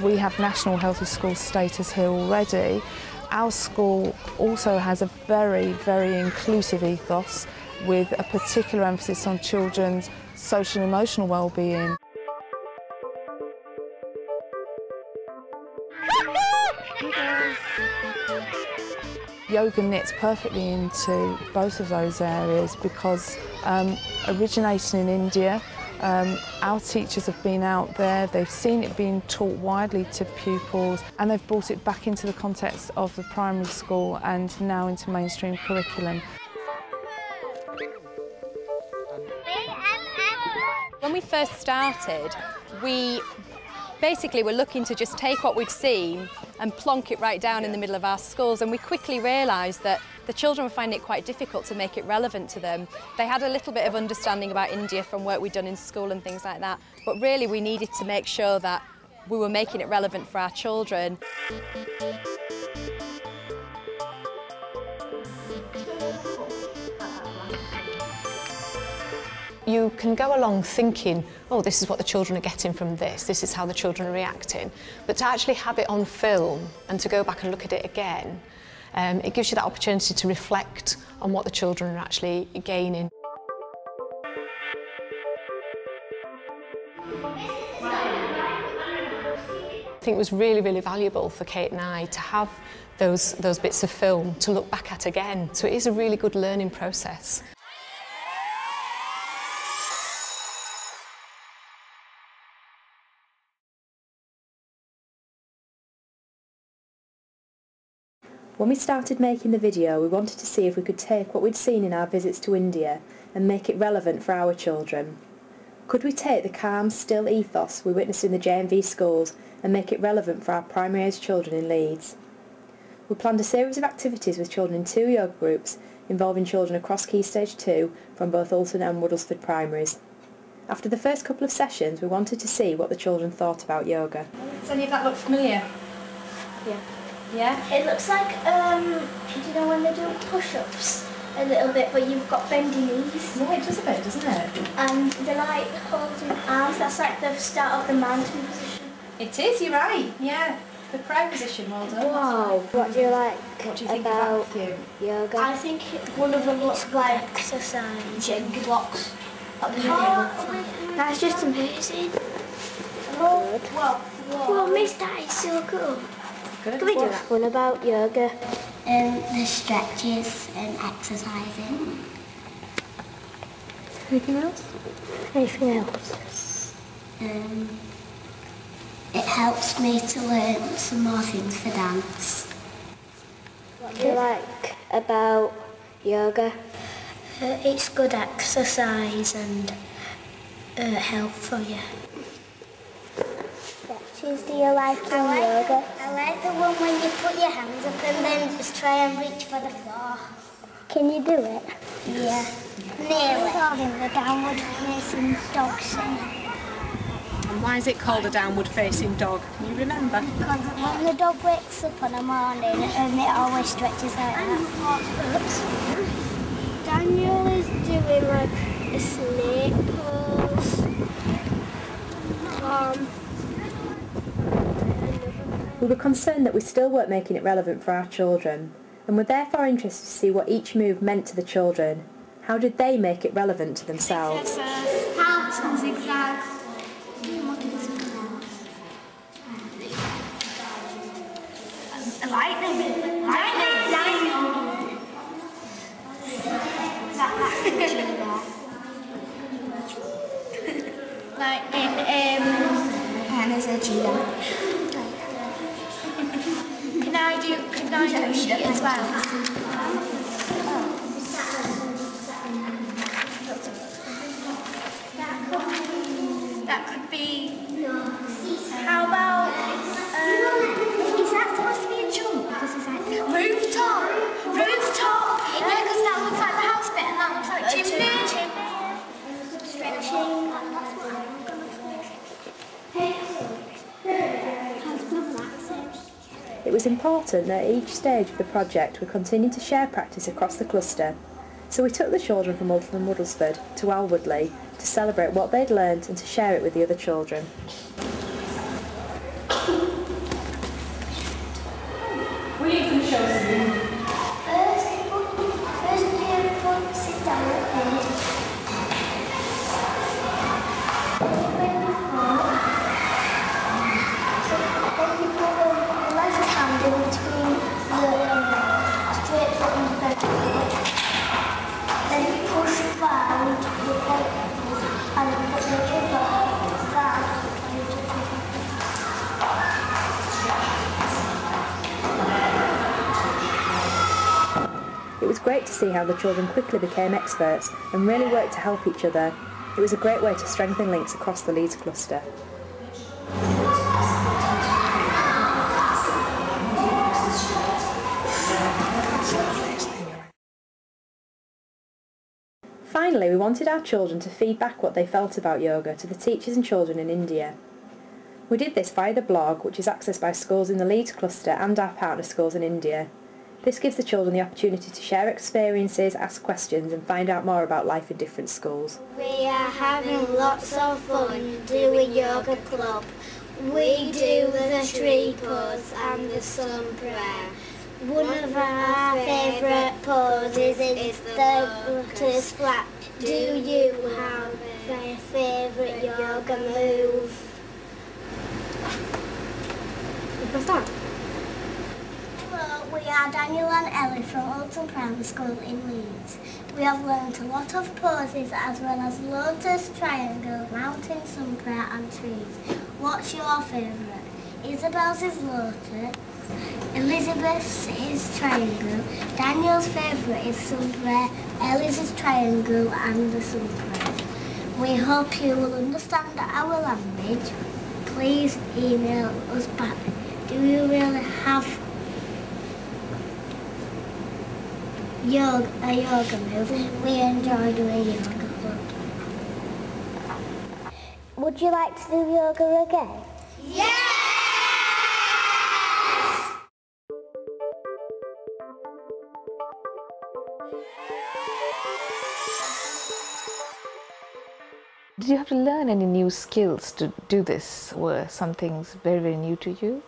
We have National Healthy School status here already. Our school also has a very, very inclusive ethos with a particular emphasis on children's social and emotional well-being. Yoga knits perfectly into both of those areas because originating in India, our teachers have been out there, they've seen it being taught widely to pupils and they've brought it back into the context of the primary school and now into mainstream curriculum. When we first started, we basically were looking to just take what we'd seen and plonk it right down in the middle of our schools, and we quickly realised that the children were finding it quite difficult to make it relevant to them. They had a little bit of understanding about India from work we'd done in school and things like that, but really we needed to make sure that we were making it relevant for our children. You can go along thinking, oh, this is what the children are getting from this is how the children are reacting. But to actually have it on film and to go back and look at it again, it gives you that opportunity to reflect on what the children are actually gaining. I think it was really, really valuable for Kate and I to have those bits of film to look back at again. So it is a really good learning process. When we started making the video, we wanted to see if we could take what we'd seen in our visits to India and make it relevant for our children. Could we take the calm, still ethos we witnessed in the J&V schools and make it relevant for our primary age children in Leeds? We planned a series of activities with children in 2 yoga groups involving children across Key Stage 2 from both Alton and Woodlesford primaries. After the first couple of sessions, we wanted to see what the children thought about yoga. Does any of that look familiar? Yeah. Yeah? It looks like, you know when they do push-ups a little bit, but you've got bendy knees. Yeah, it does a bit, doesn't it? And they're like holding arms, that's like the start of the mountain position. It is, you're right, yeah. The crow position, well done. Wow, what do you like what do you think about yoga? I think one of them looks like exercise. Jenga blocks. That's just amazing. Good. Whoa, miss, that is so cool. Good. Can we do that one about yoga? The stretches and exercising. Anything else? Anything else? It helps me to learn some more things for dance. What do you like about yoga? It's good exercise and health for you. Do you like yoga? I like the one when you put your hands up and then just try and reach for the floor. Can you do it? Yeah. Nearly. Called in the downward facing dog scene. And why is it called a downward facing dog? Can you remember? Because when the dog wakes up on a morning and it always stretches out. Oops. Daniel is doing like a snake pose. We were concerned that we still weren't making it relevant for our children, and were therefore interested to see what each move meant to the children. How did they make it relevant to themselves? Halves and zigzags. Lightning. That's the machine there. Lightning. And there's a cheetah. Can I do sheet as well? That could be. How about? Is that supposed to be a jump? Because it's like rooftop. Yeah, because that looks like the house bit, and that looks like chimney. Stretching. It was important that at each stage of the project we continued to share practice across the cluster. So we took the children from Alton and Muddlesford to Alwoodley to celebrate what they'd learnt and to share it with the other children. What are you going to show us? First, sit down at bed. Then you put the left hand in between the straight foot and the bed foot. Then you push round the bed and put the other round. It was great to see how the children quickly became experts and really worked to help each other. It was a great way to strengthen links across the Leeds cluster. Finally, we wanted our children to feed back what they felt about yoga to the teachers and children in India. We did this via the blog, which is accessed by schools in the Leeds cluster and our partner schools in India. This gives the children the opportunity to share experiences, ask questions and find out more about life in different schools. We are having lots of fun doing yoga club. We do the tree pose and the sun prayer. One of our favourite poses is the lotus flap. Do you have a favourite yoga move? What's that? Hello, we are Daniel and Ellie from Alton Primary School in Leeds. We have learned a lot of poses as well as lotus, triangle, mountain, sun prayer and trees. What's your favourite? Isabel's is lotus, Elizabeth's is triangle, Daniel's favourite is sun prayer, Ellie's is triangle and the sun prayer. We hope you will understand our language. Please email us back. Do you really have a yoga move? We enjoy doing yoga club. Would you like to do yoga again? Yes! Did you have to learn any new skills to do this? Were some things very, very new to you?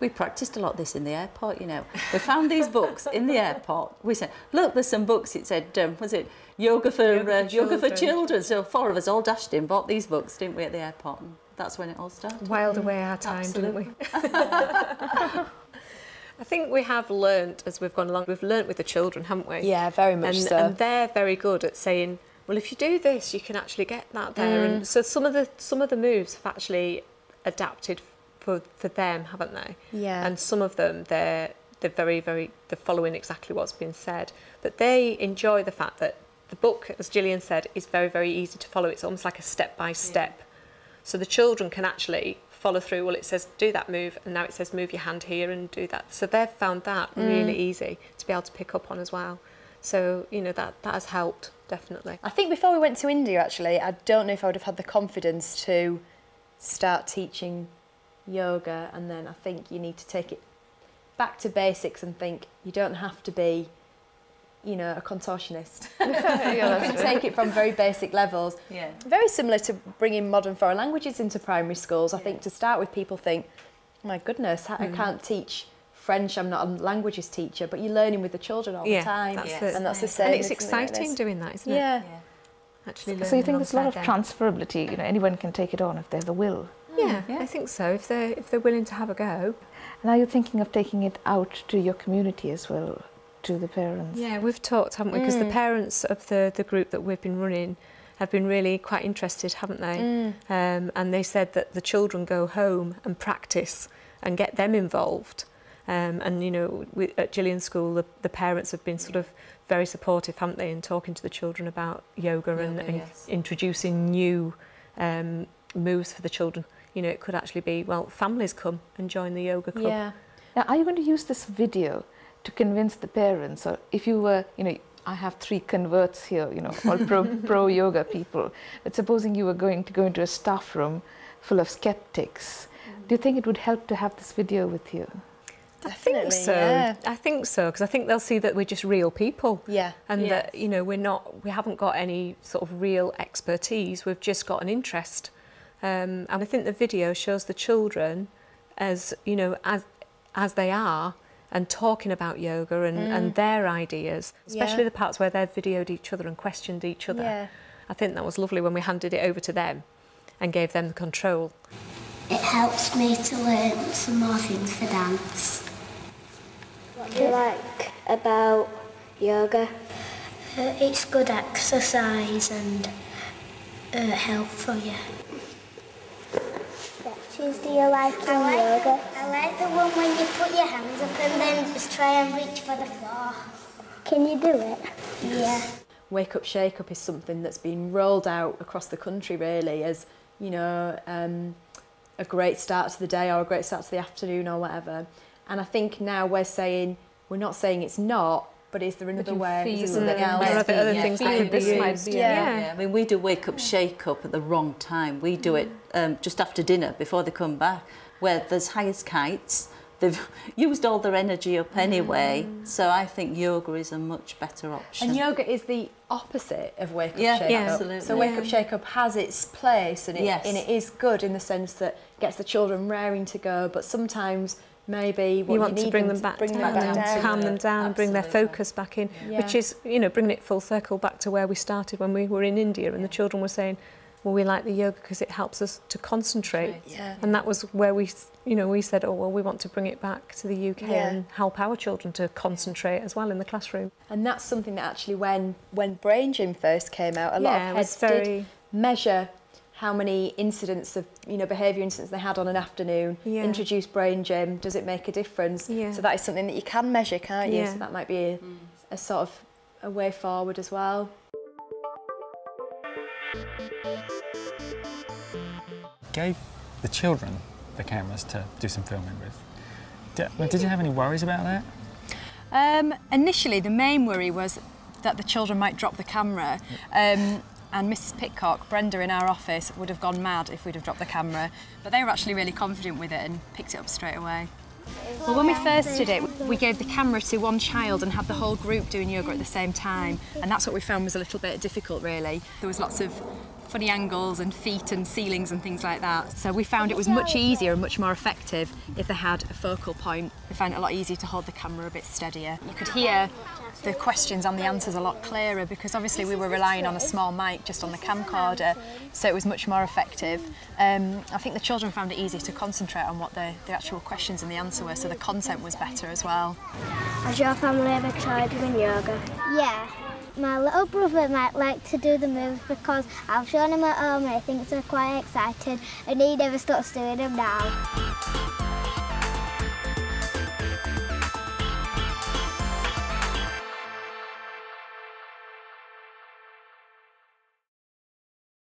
We practiced a lot of this in the airport, you know. We found these books in the airport. We said, look, there's some books. It said, was it yoga for children? So 4 of us all dashed in, bought these books, didn't we, at the airport? And that's when it all started. Whiled away our time, Absolutely. didn't we? I think we have learnt as we've gone along. We've learnt with the children, haven't we? Yeah, very much so. And they're very good at saying, well, if you do this, you can actually get that there. And so some of the moves have actually adapted for them, haven't they? Yeah. And some of them they're following exactly what's been said. But they enjoy the fact that the book, as Gillian said, is very, very easy to follow. It's almost like a step by step. So the children can actually follow through. Well, it says do that move, and now it says move your hand here and do that. So they've found that really easy to be able to pick up on as well. So, you know, that has helped, definitely. I think before we went to India, actually, I don't know if I would have had the confidence to start teaching yoga, and then I think you need to take it back to basics and think you don't have to be, you know, a contortionist. You can take it from very basic levels. Yeah. Very similar to bringing modern foreign languages into primary schools. I think to start with, people think, my goodness, I can't teach French, I'm not a languages teacher, but you're learning with the children all the time. And that's the same. And it's exciting doing that, isn't it? Yeah. Actually, So you think there's a lot of transferability, you know, anyone can take it on if they have the will? Yeah, I think so, if they're willing to have a go. And are you thinking of taking it out to your community as well, to the parents? Yeah, we've talked, haven't we? Because the parents of the group that we've been running have been really quite interested, haven't they? And they said that the children go home and practice and get them involved. And, you know, at Gillian's school, the parents have been sort of very supportive, haven't they, in talking to the children about yoga and introducing new moves for the children. You know, it could actually be, well, families come and join the yoga club. Yeah. Now, are you going to use this video to convince the parents? Or if you were, you know, I have 3 converts here, you know, all pro yoga people. But supposing you were going to go into a staff room full of skeptics, do you think it would help to have this video with you? Definitely, I think so. yeah. I think so, because I think they'll see that we're just real people. Yeah. And that, you know, we haven't got any sort of real expertise, we've just got an interest. And I think the video shows the children as, you know, as they are, and talking about yoga and their ideas, especially the parts where they've videoed each other and questioned each other. Yeah. I think that was lovely when we handed it over to them and gave them the control. It helps me to learn some more things for dance. What do you like about yoga? It's good exercise and help for you. Stretches do you like in yoga? I like the one when you put your hands up and then just try and reach for the floor. Can you do it? Yeah. Wake Up, Shake Up is something that's been rolled out across the country really as, you know, a great start to the day or a great start to the afternoon or whatever. And I think now we're not saying it's not, but is there another way? Is there something else? There are other things that could be used. Yeah. I mean, we do Wake Up, Shake Up at the wrong time. We do it just after dinner, before they come back, where there's high as kites. They've used all their energy up anyway, so I think yoga is a much better option. And yoga is the opposite of Wake Up, Shake Up. Absolutely. So Wake Up, Shake Up has its place, and it is good in the sense that it gets the children raring to go, but sometimes maybe what you want need to bring them them back down, and calm them down, bring their focus back in, which is, you know, bringing it full circle back to where we started when we were in India, and the children were saying, well, we like the yoga because it helps us to concentrate. And that was where we said, oh, well, we want to bring it back to the UK and help our children to concentrate as well in the classroom. And that's something that actually when Brain Gym first came out, a lot of heads did measure how many incidents of, you know, behaviour incidents they had on an afternoon, introduce Brain Gym, does it make a difference? So that is something that you can measure, can't you? So that might be a sort of a way forward as well. Gave the children the cameras to do some filming with. Did you have any worries about that? Initially, the main worry was that the children might drop the camera. And Mrs. Pitcock, Brenda in our office, would have gone mad if we'd have dropped the camera. But they were actually really confident with it and picked it up straight away. Well, when we first did it, we gave the camera to one child and had the whole group doing yoga at the same time. And that's what we found was a little bit difficult, really. There was lots of funny angles and feet and ceilings and things like that. So we found it was much easier and much more effective if they had a focal point. We found it a lot easier to hold the camera a bit steadier. You could hear the questions and the answers a lot clearer because obviously we were relying on a small mic just on the camcorder, so it was much more effective. I think the children found it easier to concentrate on what the actual questions and the answer were, so the content was better as well. Has your family ever tried doing yoga? Yeah. My little brother might like to do the moves because I've shown him at home and he thinks they're quite exciting and he never stops doing them now.